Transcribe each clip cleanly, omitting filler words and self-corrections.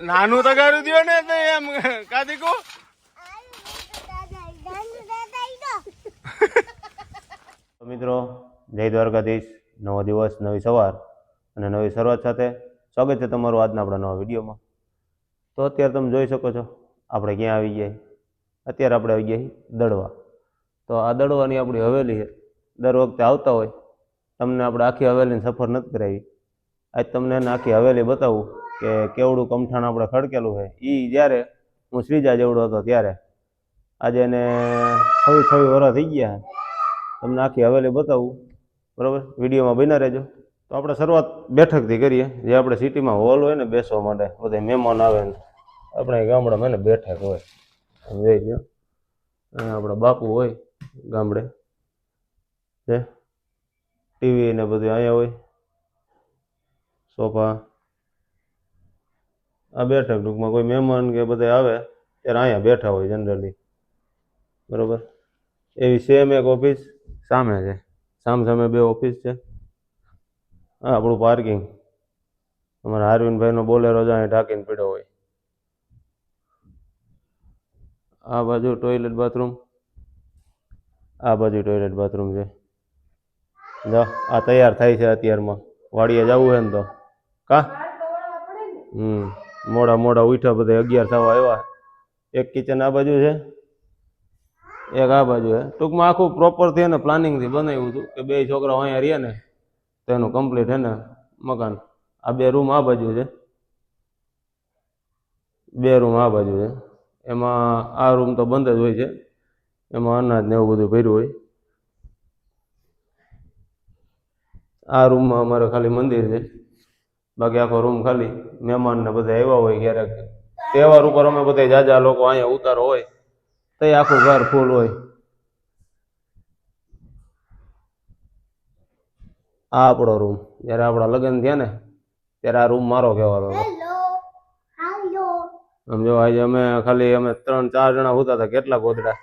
નાનું તગારું દો ને તો એમ કાદી કો મિત્રો જય દ્વારકાધીશ. નવો દિવસ, નવી સવાર અને નવી શરૂઆત સાથે સ્વાગત છે તમારું આજના આપણા નવા વિડીયોમાં. તો અત્યારે તમે જોઈ શકો છો આપણે ક્યાં આવી ગયા. અત્યારે આપણે આવી ગયા દડવા. તો આ દડવાની આપણી હવેલી છે. દર વખતે આવતા હોય તમને આપણે આખી હવેલીની સફર નથી કરાવી. આજ તમને એને આખી હવેલી બતાવું કે કેવડું કમઠાણ આપણે ખડકેલું છે. એ જ્યારે હું શ્રીજા જેવડો હતો ત્યારે, આજે એને 26 વર્ષ થઈ ગયા. તમને આખી હવેલી બતાવું, બરાબર? વિડીયોમાં બન્યા રહેજો. તો આપણે શરૂઆત બેઠકથી કરીએ. જે આપણે સિટીમાં હોલ હોય ને બેસવા માટે, બધા મહેમાન આવે ને આપણે ગામડામાં ને બેઠક હોય, જોઈ લો. આપણા બાપુ હોય ગામડે, છે ટીવી ને બધું અહીંયા હોય, સોફા. આ બેઠક ટૂંકમાં કોઈ મહેમાન કે બધા આવે ત્યારે અહીંયા બેઠા હોય જનરલી, બરાબર? એવી સેમ એક ઓફિસ સામે છે, સામે બે ઓફિસ છે. હા, આપણું પાર્કિંગ. અમારા હારવિનભાઈનો બોલેરો જ અહીં ઢાંકીને પીડ્યો હોય. આ બાજુ ટોયલેટ બાથરૂમ, આ બાજુ ટોયલેટ બાથરૂમ છે. આ તૈયાર થાય છે અત્યારમાં. વાડીએ જવું છે ને તો કા મોડા ઉઠ્યા, બધા 11 થવા આવ્યા. એક કિચન આ બાજુ છે, એક આ બાજુ છે. ટૂંકમાં આખું પ્રોપરથી એને પ્લાનિંગથી બનાવ્યું હતું કે બે છોકરાઓ અહીંયા રહીએ ને તો એનું કમ્પ્લીટ છે ને મકાન. આ બે રૂમ આ બાજુ છે, બે રૂમ આ બાજુ છે. એમાં આ રૂમ તો બંધ જ હોય છે, એમાં અનાજ ને એવું બધું ભર્યું હોય. આ રૂમમાં અમારે ખાલી મંદિર છે, બાકી આખો રૂમ ખાલી. મહેમાન ને બધા આવ્યા હોય, ક્યારેક તહેવાર ઉપર અમે બધા જાજા લોકો અહીંયા ઉતારો હોય તો આખું ઘર ફૂલ હોય. આ આપણો રૂમ. જયારે આપણા લગ્ન થયા ને ત્યારે આ રૂમ મારો કહેવાતો હતો. સમજો આજે અમે 3-4 જણા હોતા હતા. કેટલા ગોદડા,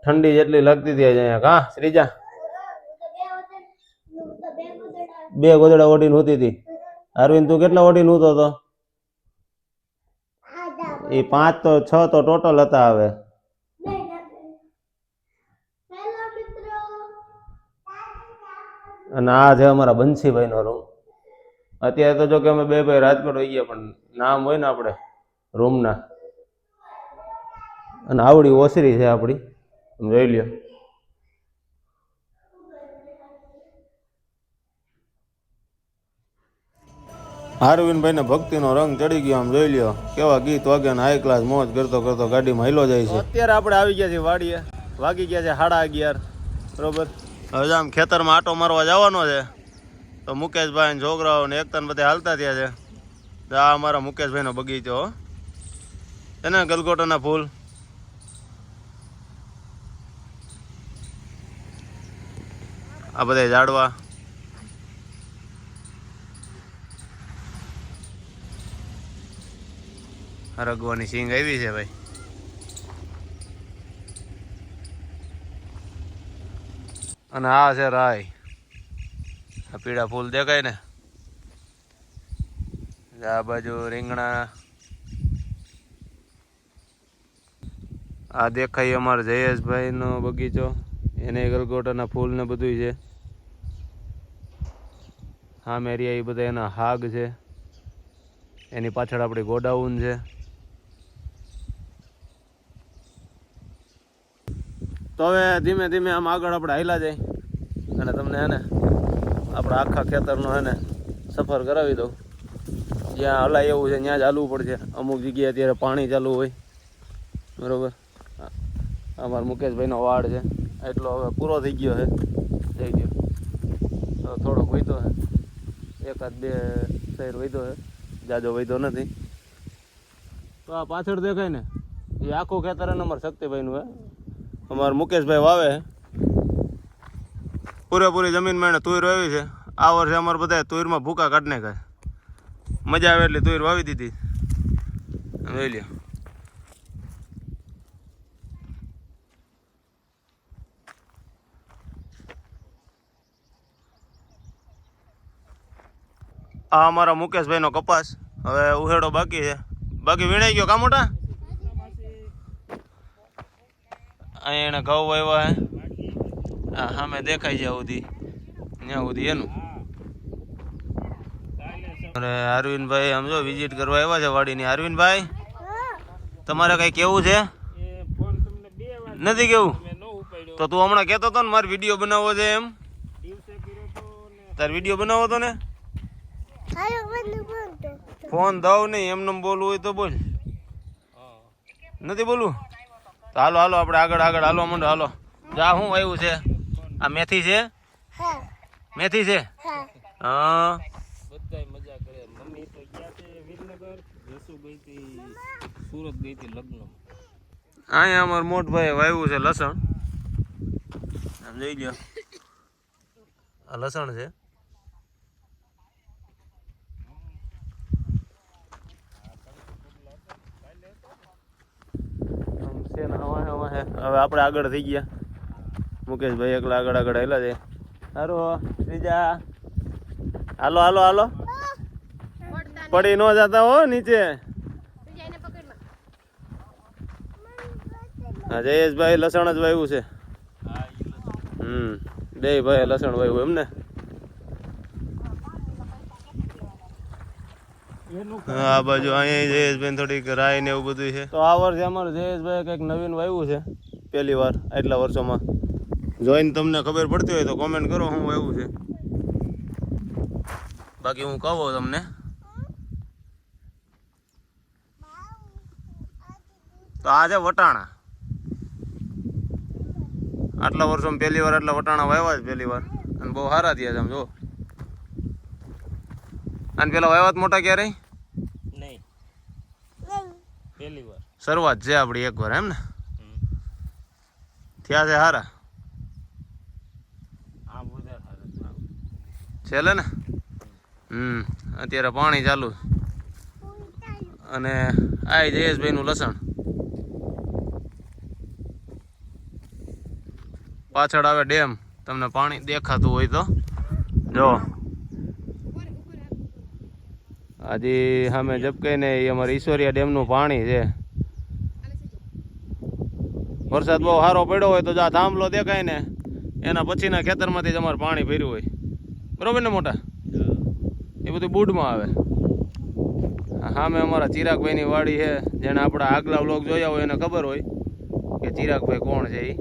ઠંડી જેટલી લાગતી હતી આજે અહીંયા. કા શ્રીજા? 2 ગોદડા ઓઢીને હોતી હતી. અરવિંદ તું કેટલા ઓઢીને હોતો હતો? એ 5 તો 6 તો ટોટલ હતા. હવે અને આ છે અમારા બંસીભાઈ નો રૂમ. અત્યારે તો જો કે અમે બે ભાઈ રાજકોટ હોઈ ગયા, પણ નામ હોય ને આપણે રૂમના. અને આવડી ઓસરી છે આપણી, જોઈ લ્યો. હારવિનભાઈ ને ભક્તિનો રંગ ચડી ગયો, આમ જોઈ લ્યો. કેવા ગીત વાગે ને હાઈ ક્લાસ મોજ કરતો કરતો ગાડીમાં હિલો જાય છે. અત્યારે આપણે આવી ગયા છીએ વાડીએ. વાગી ગયા છે 11:30, બરોબર? હવે આમ ખેતરમાં આટો મારવા જવાનો છે. તો મુકેશભાઈ ને છોકરાઓ ને એકતા ને બધા હાલતા થયા છે. આ અમારા મુકેશભાઈ નો બગીચો છે ને, ગલગોટાના ફૂલ. આ બધા ઝાડવા. રગવાની સિંગ આવી છે ભાઈ. અને આ છે રાય. આ પીળા ફૂલ દેખાય ને. આ બાજુ રીંગણા. આ દેખાય અમારે જયેશભાઈ નો બગીચો, એને ગલગોટાના ફૂલ ને બધું છે. હા મેરિયા એ બધા એના હાગ છે. એની પાછળ આપણી ગોડાઉન છે. તો હવે ધીમે ધીમે આમ આગળ આપણે હાલ્યા જાય અને તમને હે ને આપણા આખા ખેતરનો હે ને સફર કરાવી દઉં. જ્યાં હલાય એવું છે ત્યાં જ હાલવું પડશે. અમુક જગ્યાએ અત્યારે પાણી ચાલુ હોય, બરાબર? અમારા મુકેશભાઈનો વાડ છે. એટલો હવે પૂરો થઈ ગયો છે, થઈ ગયો. તો થોડોક વધ્યો છે, 1-2 શહેર વધ્યો છે, જાજો વધ્યો નથી. તો આ પાછળ દેખાય ને એ આખું ખેતર એને અમારા શક્તિભાઈનું હે. અમારા મુકેશભાઈ વાવે પૂરેપૂરી જમીનમાં એને તુર વાવી છે. આ વર્ષે અમારે બધા તુરમાં ભૂકા કાઢી નાખ્યા. મજા આવે એટલી તુર વાવી દીધી, જોઈ લ્યો. આ અમારા મુકેશભાઈનો કપાસ. હવે ઉહેડો બાકી છે. બાકી વીણાઈ ગયો કા મોટા? અહીંયા એને ઘઉં વાવ્યા હે. હા સામે દેખાય છે સુધી ત્યાં સુધી એનું. અરે અરવિંદભાઈ આમ જો વિઝિટ કરવા આવ્યા છે વાડીની. અરવિંદભાઈ તમારે કઈ કેવું છે? નથી કેવું? તો તું હમણાં કહેતો હતો ને મારે વિડીયો બનાવવો છે એમ. તાર વિડીયો બનાવો તો ને? ફોન દઉં નહીં એમને બોલવું હોય તો બોલ. નથી બોલવું તો હાલો હાલો આપણે આગળ આગળ હાલવા માંડો. હાલો જા. શું આવ્યું છે? આ મેથી છે? મેથી છે? હા. અહીંયા અમાર મોટભાઈ વાવ્યું છે લસણ. આમ જોઈ લો આ લસણ છે. હવે આપણે આગળ થઈ ગયા. મુકેશભાઈ એકલા આગળ આગળ હેલા છે. હારો ત્રીજા. હાલો હાલો હાલો. પડી ન જતા હો નીચે. હા જયેશભાઈ લસણ જ વાવ્યું છે. બે ભાઈ લસણ વાવ્યું એમ ને. આ બાજુ અહીંયા જયેશભાઈ થોડીક રાય ને એવું બધું છે. તો આ વર્ષે અમારે જયેશભાઈ કંઈક નવીન વાવ્યું છે પહેલી વાર આટલા વર્ષોમાં. જોઈને તમને ખબર પડતી હોય તો કોમેન્ટ કરો શું વાવ્યું છે. બાકી હું કહું તમને તો આ છે વટાણા. આટલા વર્ષોમાં પહેલી વાર આટલા વટાણા વાવ્યા જ પહેલી વાર. અને બહુ સારા થયા છે આમ જો. અને પેલા વાવ્યા જ મોટા ક્યારે? નહીં, પહેલી વાર શરૂઆત છે આપણી એક વાર એમ ને. થયા છે સારા છેલ્લે ને. અત્યારે પાણી ચાલુ અને આ જયેશભાઈ નું લસણ. પાછળ આવે ડેમ. તમને પાણી દેખાતું હોય તો જો. હજી સામે ઝપકાઈ ને એ અમારે ઈશ્વરિયા ડેમનું પાણી છે. વરસાદ બહુ સારો પડ્યો હોય તો જો આ થાંભલો દેખાય ને એના પછીના ખેતરમાંથી જ અમારે પાણી ભર્યું હોય. બરોબર ને મોટા? એ બધું બુડમાં આવે. સામે અમારા ચિરાગભાઈની વાડી છે. જેને આપણા આગલા વ્લોગ જોયા હોય એને ખબર હોય કે ચિરાગભાઈ કોણ છે. એ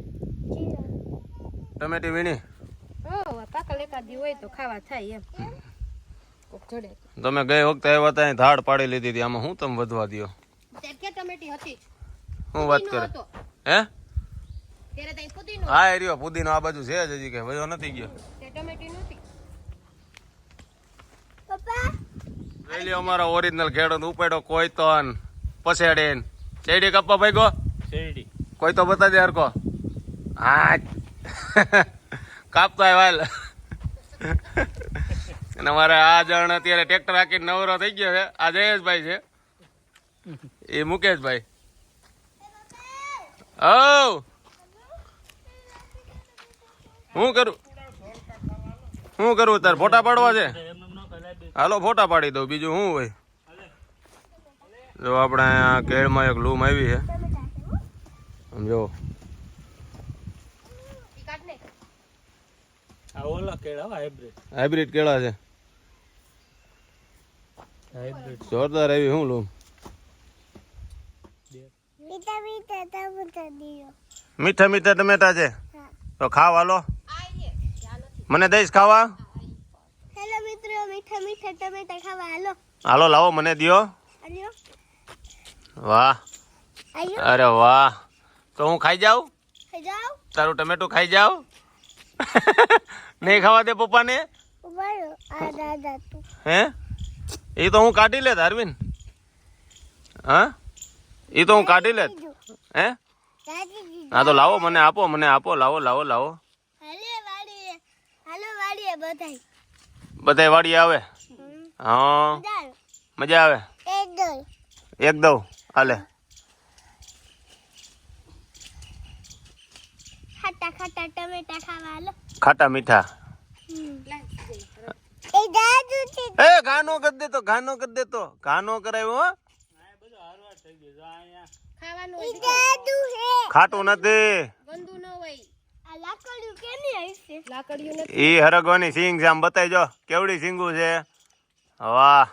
ટમેટી વીણી તમે ગઈ વખતે આવ્યા હતા ધાડ પાડી લીધી હતી. આમાં હું તમે વધવા દો? હું વાત કરે હે? હા એ રહ્યો પુદીનો આ બાજુ છે જ હજી કઈ વધ્યો નથી ગયો. અમારા ઓરિજિનલ ખેડૂત ઉપાડ્યો કોઈ તો પછેડી શેરડી કાપવા ભાઈ ગો. શેરડી કોઈ તો બતા દે હરકો. હા કાપતા વાલ. અને અમારે આ જણ અત્યારે ટ્રેક્ટર રાખીને નવરો થઈ ગયો છે. આ જયેશભાઈ છે એ મુકેશભાઈ. હું કરું તાર ફોટા પાડવા છે? હાલો ફોટા પાડી દઉં બીજું શું હોય. જો આપણે અહીંયા કેળમાં એક લૂમ આવી છે સમજો. હાઇબ્રિડ કેળા છે જોરદાર આવી. શું લૂમ? મીઠા મીઠા ટમેટા છે તો ખાવ. હાલો મને દઈશ ખાવા? હેલો મિત્રો મીઠા મીઠા ટમેટા ખાવા હાલો. હાલો લાવો મને દિયો. વાહ અરે વાહ. તો હું ખાઈ જાઉં? તારું ટમેટું ખાઈ જાઉં? નહીં ખાવા દે પપ્પાને? હે એ તો હું કાઢી લે અરવિંદ. હા એ તો હું કાઢી લે. હે હા તો લાવો મને આપો મને આપો. લાવો લાવો લાવો. બધા વાડીએ આવે? હા મજા આવે. એક દઉં હાલે. ખાટા મીઠા એ ગાનો કરી દેતો, ગાનો કરી દેતો, ગાનો કરાવ્યો હો. ખાટું નથી, ઈ હરગવાની સિંગ છે. આમ બતાવી જો કેવડી સિંગુ છે. વાહ,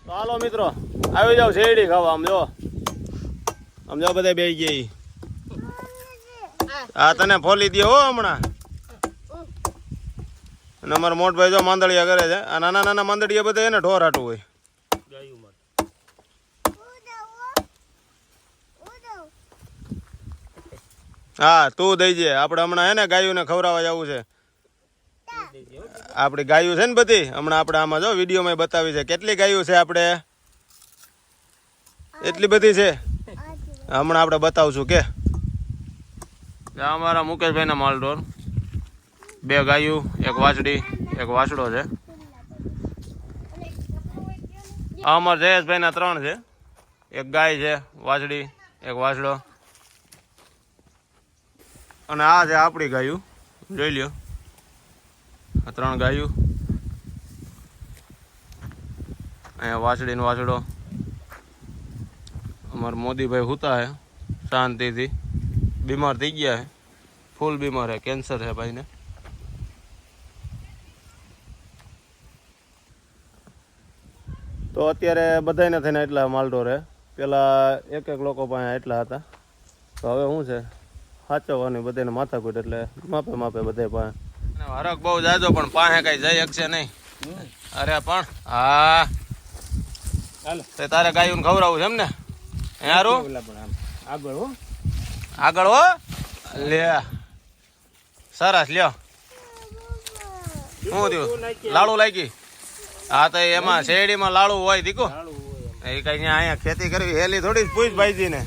તો હાલો મિત્રો આવી જાવ શેરડી ખાવા. આમ જો બધા બેસી ગયા. હા તને ફોલી દે હો હમણાં. અને અમારા મોટભાઈ જો માંદડિયા કરે છે. આ નાના નાના માંદડિયા બધા એને ઢોર હાટું હોય. હા તું દઈ જે. આપણે હમણાં હે ને ગાયું ને ખવડાવવા જવું છે. આપડી ગાયું છે ને બધી હમણાં આપણે આમાં જો વિડીયોમાં બતાવી છે. કેટલી ગાયું છે આપણે? એટલી બધી છે. હમણાં આપણે બતાવશું કે અમારા મુકેશભાઈ ના માલઢોર 2 ગાયું, 1 વાછડી, 1 વાછડો છે. અમારા જયેશભાઈ ના 3 છે. 1 ગાય છે, વાછડી, 1 વાછડો. અને આ છે આપણી ગાયું. જોઈ લ્યો, આ 3 ગાયું. અહીંયા વાછડી નો વાછડો. અમારા મોદીભાઈ હુતા હે શાંતિથી. બીમાર થઈ ગયા હે, ફૂલ બીમાર હે, કેન્સર છે ભાઈને. તો અત્યારે બધાને થઈને એટલા માલઢોર હે. પેલા એક લોકો પાસે એટલા હતા. તો હવે શું છે સાચવવાની બધાને માથાકૂટ, એટલે માપે માપે બધા પાસે. હરક બહુ જાજો પણ પાસે કઈ જઈ શકશે નહીં. અરે પણ હા તારે ગાયું ખવડાવું છે એમ ને? યારું આગળ હો, આગળ હો. લે સરસ લ્યો. શું થયું? લાડુ લાગી? હા તો એમાં શેરડીમાં લાડુ હોય દીકુ. એ કઈ અહીંયા ખેતી કરવી હેલી થોડી. પૂછ ભાઈજી ને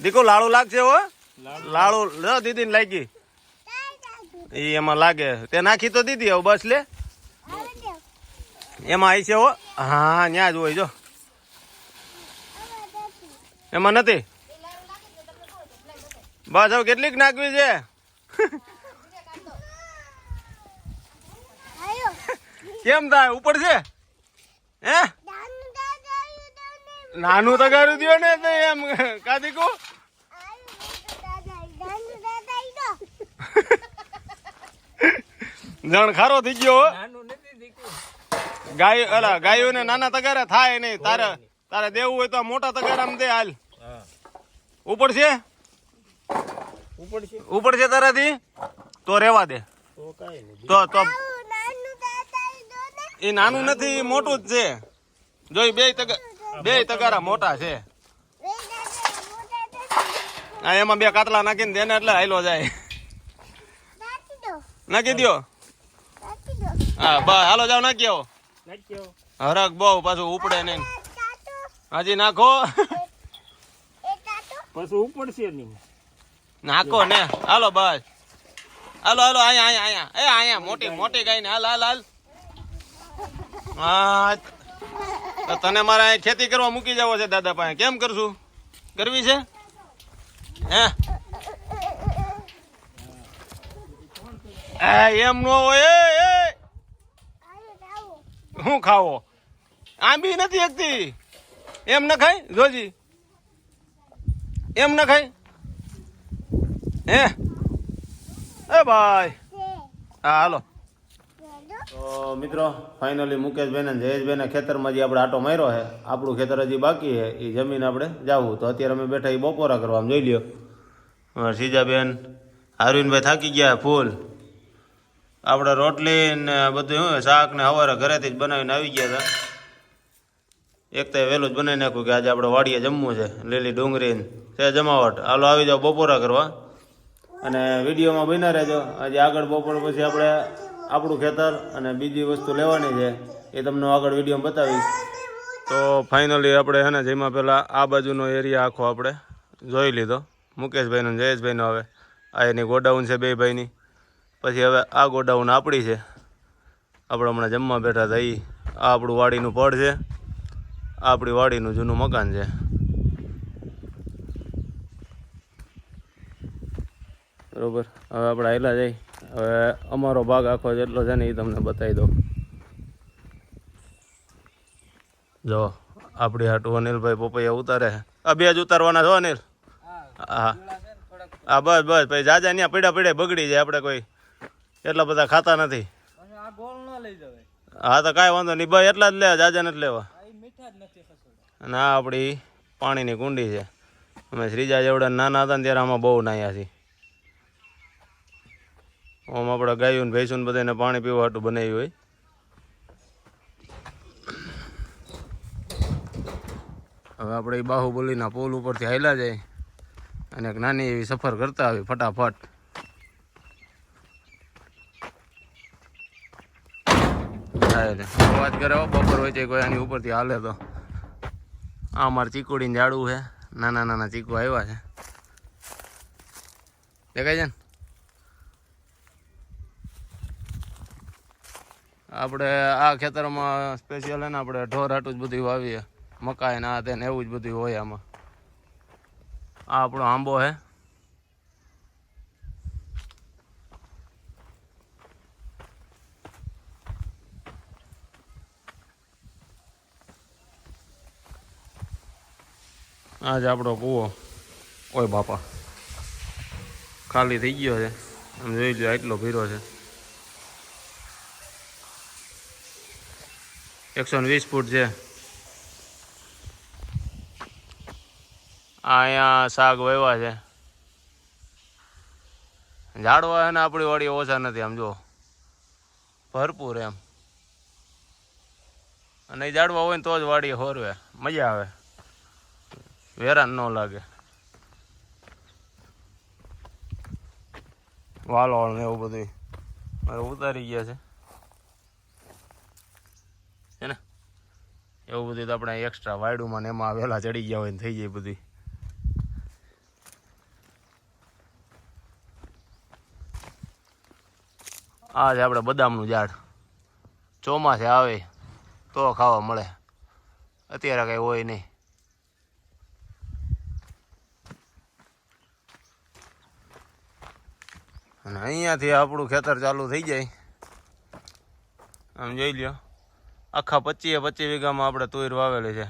દીકુ લાડુ લાગશે હો. લાડુ દીદી ને લાગી એ એમાં લાગે. તે નાખી તો દીધી હવે બસ લે. એમાં આવી છે હો. હા ત્યાં જ હોય જો. એમાં નથી. બસ હવે કેટલીક નાખવી છે? કેમ થાય ઉપર છે? હે નાનું તગારું દો ને તો એમ કાદીકુ. જણ ખારો થઈ ગયો. ગાય અલા ગાયો ને નાના તગારા થાય નહીં. તારે દેવું હોય તો મોટા તગારામાં દે. હાલ ઉપર છે, ઉપર છે તારાથી તો રેવા દે. તો એ નાનું નથી, મોટું જ છે. જોઈ બે તગારા મોટા છે. હા એમાં 2 કાતલા નાખીને દેને એટલે હાઈલો જાય. નાખી દો. હા બસ હાલો જાવ નાખી આવો. હરક બહુ પાછું ઉપડે નહીં. હજી નાખો પાછું ઉપડશે નહીં. નાખો ને. હાલો બસ હાલો હાલો. અહીંયા અહીંયા મોટી ગાય ને. હાલ હાલ હાલ. હા તને મારે અહીં ખેતી કરવા મૂકી જવો છે દાદા પાસે. કેમ કરશું? કરવી છે હે? એમ નો હોય. શું ખાવો? આંબી નથી એકતી. એમ ન ખાય જોજી. એમ ન ખાય હે? એ ભાઈ હા હાલો. તો મિત્રો ફાઇનલી મુકેશભાઈ ને જયેશભાઈ ના ખેતરમાં જે આપણે આટો માર્યો છે. આપણું ખેતર હજી બાકી છે. એ જમીન આપણે જાવું. તો અત્યારે અમે બેઠા એ બપોરા કરવા. જોઈ લ્યો સીજાબેન અરવિંદભાઈ થાકી ગયા ફૂલ. આપણે રોટલી ને બધું શું શાક ને સવારે ઘરેથી જ બનાવીને આવી ગયા હતા. એક તો વહેલું જ બનાવી નાખ્યું કે આજે આપણે વાડીએ જમવું છે. લીલી ડુંગળી છે જમાવટ. હાલો આવી જાઓ બપોરા કરવા. અને વિડીયોમાં બન્યા રહેજો. આજે આગળ બપોર પછી આપણે આપણું ખેતર અને બીજી વસ્તુ લેવાની છે એ તમને આગળ વિડીયોમાં બતાવીશ. તો ફાઇનલી આપણે હે ને જેમાં પહેલાં આ બાજુનો એરિયા આખો આપણે જોઈ લીધો મુકેશભાઈનો જયેશભાઈનો. હવે આ એની ગોડાઉન છે 2 ભાઈની. પછી હવે આ ગોડાઉન આપણી છે, આપણે હમણાં જમવા બેઠા હતા. આ આપણું વાડીનું પડ છે, આપણી વાડીનું જૂનું મકાન છે. બરોબર, હવે આપણે હાલ્યા જઈ. હવે અમારો ભાગ આખો જેટલો છે ને એ તમને બતાવી દો. જો આપણી હાટું અનિલભાઈ પપૈયા ઉતારે. આ બે જ ઉતારવાના છો અનિલ? હા હા, બસ બસ ભાઈ, જાજા ત્યાં પડ્યા બગડી જાય. આપણે કોઈ એટલા બધા ખાતા નથી. હા તો કાંઈ વાંધો નહીં, બસ એટલા જ લે, જાજા નથી લેવા. ના, આપણી પાણીની કુંડી છે. અમે શ્રીજા જેવડા નાના હતા ને ત્યારે આમાં બહુ નાહ્યા છીએ. આમ આપણે ગાયું ને ભેંસું બધાને પાણી પીવા હાટું બનાવ્યું હોય. હવે આપણે એ બાહુબલીના પુલ ઉપરથી હાલ્યા જાય અને એક નાની એવી સફર કરતા આવી ફટાફટ. અવાજ કરે બપોર હોય છે કોઈ આની ઉપરથી હાલે તો. આ અમારે ચીકુડીને ઝાડવું છે, નાના નાના ચીકુ આવ્યા છે, દેખાય છે ને. આપણે આ ખેતરમાં સ્પેશિયલ હે ને આપણે ઢોર હાટું જ બધું વાવીએ, મકાઈ ના તેને એવું જ બધું હોય આમાં. આ આપણો આંબો હે. આ જ આપણો કૂવો. ઓય બાપા, ખાલી થઈ ગયો છે. આમ જોઈ લો, આટલો ભીરો છે. 120 ફૂટ છે. અહીંયા શાક વાવ્યા છે. ઝાડવા છે ને આપણી વાડી ઓછા નથી, આમ જો ભરપૂર એમ. અને એ ઝાડવા હોય ને તો જ વાડી હોરવે મજા આવે, વેરાન ન લાગે. વાલોળ ને એવું બધું મારે ઉતારી ગયા છે ને. એવું બધું તો આપણે એક્સ્ટ્રા વાયડુમાં ને એમાં વહેલા ચડી ગયા હોય ને થઈ જાય બધું. આ છે આપણે બદામનું ઝાડ. ચોમાસે આવે તો ખાવા મળે, અત્યારે કંઈ હોય નહીં. અને અહીંયાથી આપણું ખેતર ચાલુ થઈ જાય. આમ જોઈ લ્યો, આખા 25 વીઘામાં આપણે તુર વાવેલી છે.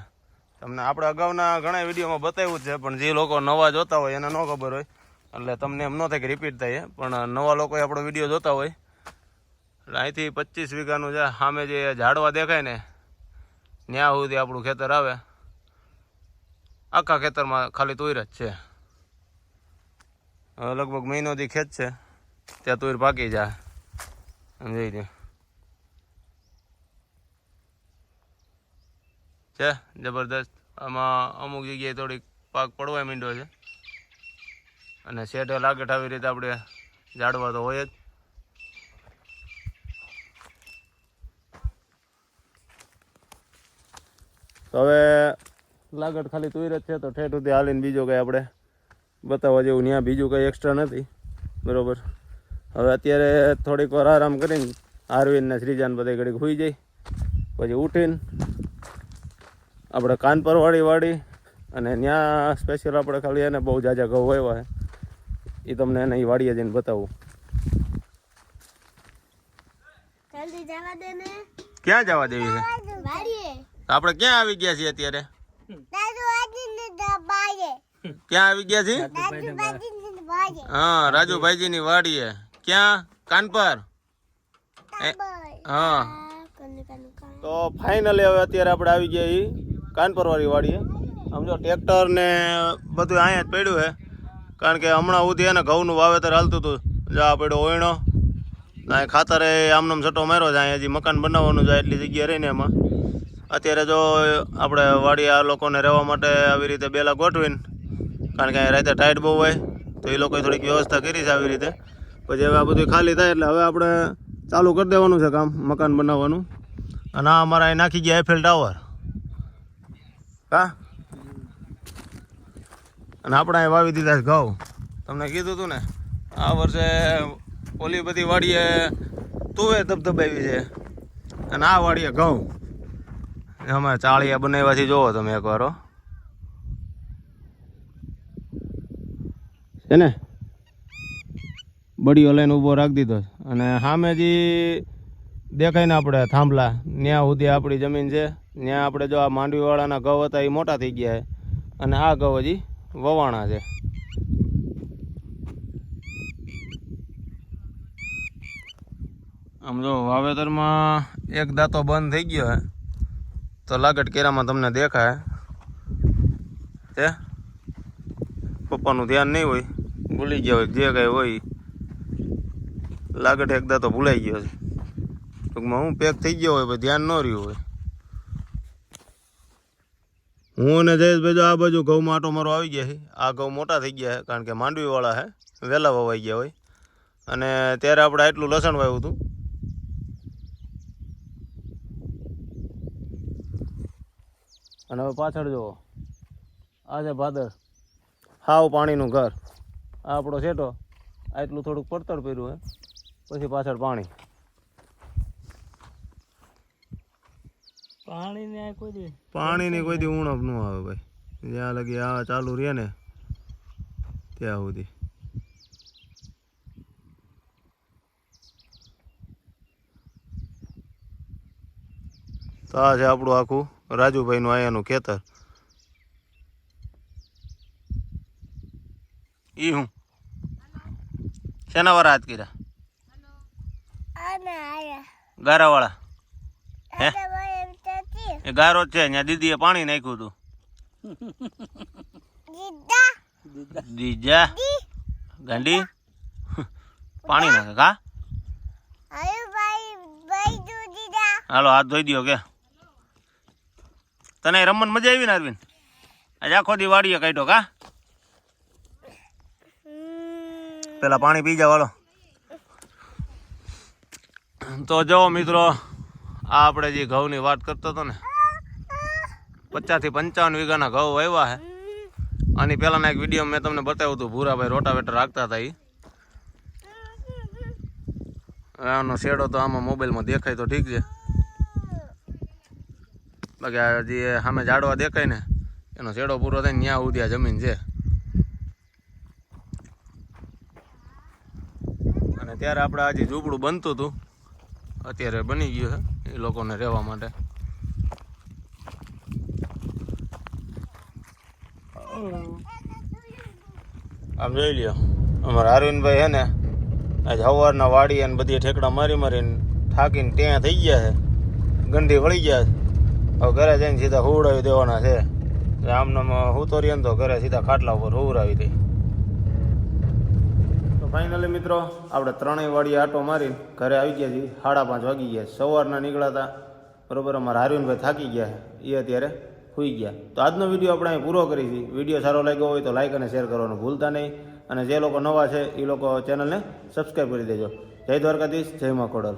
તમને આપણે અગાઉના ઘણા વિડીયોમાં બતાવ્યું જ છે, પણ જે લોકો નવા જોતા હોય એને ન ખબર હોય, એટલે તમને એમ ન થાય કે રિપીટ થાય. પણ નવા લોકો આપણો વિડીયો જોતા હોય એટલે અહીંથી 25 વીઘાનું છે. સામે જે ઝાડવા દેખાય ને ત્યાં સુધી આપણું ખેતર આવે. આખા ખેતરમાં ખાલી તુર જ છે. હવે લગભગ મહિનોથી ખેત છે, ત્યાં તુર પાકી જાય. સમજાઈ દે છે જબરદસ્ત. આમાં અમુક જગ્યાએ થોડીક પાક પડવા માંડ્યો છે, અને શેઢે લાગે આવી રીતે આપણે ઝાડવા તો હોય જ. હવે લાગટ ખાલી તુર જ છે, તો ઠેઠ સુધી હાલીને બીજો કંઈ આપણે બતાવવા જેવું ત્યાં બીજું કંઈ એક્સ્ટ્રા નથી. બરાબર, હવે અત્યારે થોડીક વાર આરામ કરીને આરવીન ને શ્રીજાન બધા ઘડીક સુઈ જાય, પછી ઉઠીને આપણે કાનપરવાળી વાડી અને ત્યાં સ્પેશિયલ આપણે ખાલી એને બહુ જાજા ઘઉં વાવ્યા છે, એ તમને એને એ વાડીએ જઈને બતાવું. ક્યાં જવા દેવી છે? આપણે ક્યાં આવી ગયા છીએ અત્યારે? ક્યાં આવી ગયા છીએ? હા, રાજુભાઈજી ની વાડીએ. ક્યાં? કાનપર. હા, તો ફાઇનલી હવે અત્યારે આપણે આવી ગયા એ કાનપર વાળી વાડીએ. આમ જો ટ્રેક્ટર ને બધું અહીંયા જ પડ્યું છે, કારણ કે હમણાં સુધી એને ઘઉંનું વાવેતર હાલતું હતું. જા પડ્યો ઓયણો, અહીં ખાતરે આમનો છટો માર્યો છે. અહીંયા હજી મકાન બનાવવાનું છે, એટલી જગ્યા રહીને એમાં. અત્યારે જો આપણે વાડી આ લોકોને રહેવા માટે આવી રીતે બેલા ગોઠવીને, કારણ કે અહીંયા રાતે ટાઈટ બહુ હોય તો એ લોકોએ થોડીક વ્યવસ્થા કરી છે આવી રીતે. પછી હવે આ બધું ખાલી થાય એટલે હવે આપણે ચાલુ કરી દેવાનું છે કામ મકાન બનાવવાનું. અને આ અમારા અહીં નાખી ગયા એફએલ ટાવર. હા, અને આપણે અહીં વાવી દીધા છે ઘઉં. તમને કીધું હતું ને, આ વર્ષે ઓલી બધી વાડીએ તુવેર ધબધબાવી છે અને આ વાડીએ ઘઉં. અમે ચાળિયા બનાવ્યાથી જોવો તમે એકવાર છે ને, બડીઓ લઈને ઊભો રાખી દીધો. અને સામે જે દેખાય ને આપણે થાંભલા, ત્યાં સુધી આપણી જમીન છે. ત્યાં આપણે જો આ માંડવીવાળાના ઘઉં હતા એ મોટા થઈ ગયા છે અને આ ઘઉં હજી વવાણા છે. આમ જો વાવેતરમાં એક દાંતો બંધ થઈ ગયો હે તો લાગટ કેરામાં તમને દેખાય છે. પપ્પાનું ધ્યાન નહીં હોય, ભૂલી ગયા હોય, જે કાંઈ હોય લાગટ એક દાંતો ભૂલાઈ ગયો છે. ટૂંકમાં હું પેક થઈ ગયો હોય પણ ધ્યાન ન રહ્યું હોય. હું અને જયેશભાઈ જો આ બાજુ ઘઉંમાં આટો મારો આવી ગયા છે. આ ઘઉં મોટા થઈ ગયા છે કારણ કે માંડવીવાળા છે, વહેલા વવાઈ ગયા હોય. અને ત્યારે આપણે આટલું લસણ વાવ્યું હતું. અને હવે પાછળ જુઓ, આ છે ભાદર, હાવ પાણીનું ઘર. આ આપણો શેઠો, આટલું થોડુંક પડતર કર્યું હે, પછી પાછળ પાણી. પાણીની કોઈ દી ઉણપ ન આવે ભાઈ, જ્યાં લગી આ ચાલુ રહે ને ત્યાં સુધી. તો આ છે આપણું આખું રાજુભાઈનું અહીંયાનું ખેતર. ઈ હું શેના વાળા હાથ કર્યા? ગારાવાળા હે? એ ગારો જ છે, ત્યાં દીદીએ પાણી નાખ્યું હતું. દીજા ગાંડી પાણી નાખે કા? હાલો હાથ ધોઈ દો કે. તને રમણ મજા આવી ને અરવિંદ? આજે આખો દી વાડીએ કાઢ્યો કા? પેલા પાણી પી જાવ હાલો. તો જો મિત્રો, આ આપણે જે ઘઉંની વાત કરતો હતો ને, 50 થી 55 વીઘાના ઘઉં વાવ્યા છે. આની પહેલાંના એક વિડીયો મેં તમને બતાવ્યું હતું, ભૂરાભાઈ રોટાવેટર રાખતા હતા. આનો શેડો તો આમાં મોબાઈલમાં દેખાય તો ઠીક છે, બાકી આ જે સામે ઝાડવા દેખાય ને એનો શેડો પૂરો થાય ને ત્યાં સુધી આ જમીન છે. અને ત્યારે આપણે આજે ઝૂંપડું બનતું હતું, અત્યારે બની ગયું છે એ લોકોને રહેવા માટે. આમ જોઈ લ્યો, અમારા અરવિંદભાઈ છે ને આજે સવારના વાડી અને બધી ઠેકડા મારી મારીને થાકીને ત્યાં થઈ ગયા છે, ગંડી વળી ગયા છે. હવે ઘરે જઈને સીધા હુવડાવી દેવાના છે. આમનામ હુતો રહીએ ને તો ઘરે સીધા ખાટલા ઉપર હુવરાવી દઈ. તો ફાઇનલી મિત્રો, આપણે ત્રણેય વાડીએ આટો મારીને ઘરે આવી ગયા છીએ. 5:30 વાગી ગયા. સવારના નીકળ્યા હતા બરોબર. અમારા અરવિંદભાઈ થાકી ગયા છે, એ અત્યારે સુઈ ગયા. તો આજનો વિડીયો આપણે અહીં પૂરો કરી છીએ. વિડીયો સારો લાગ્યો હોય તો લાઈક અને શેર કરવાનું ભૂલતા નહીં. અને જે લોકો નવા છે એ લોકો ચેનલને સબસ્ક્રાઈબ કરી દેજો. જય દ્વારકાધીશ, જય મા ખોડલ.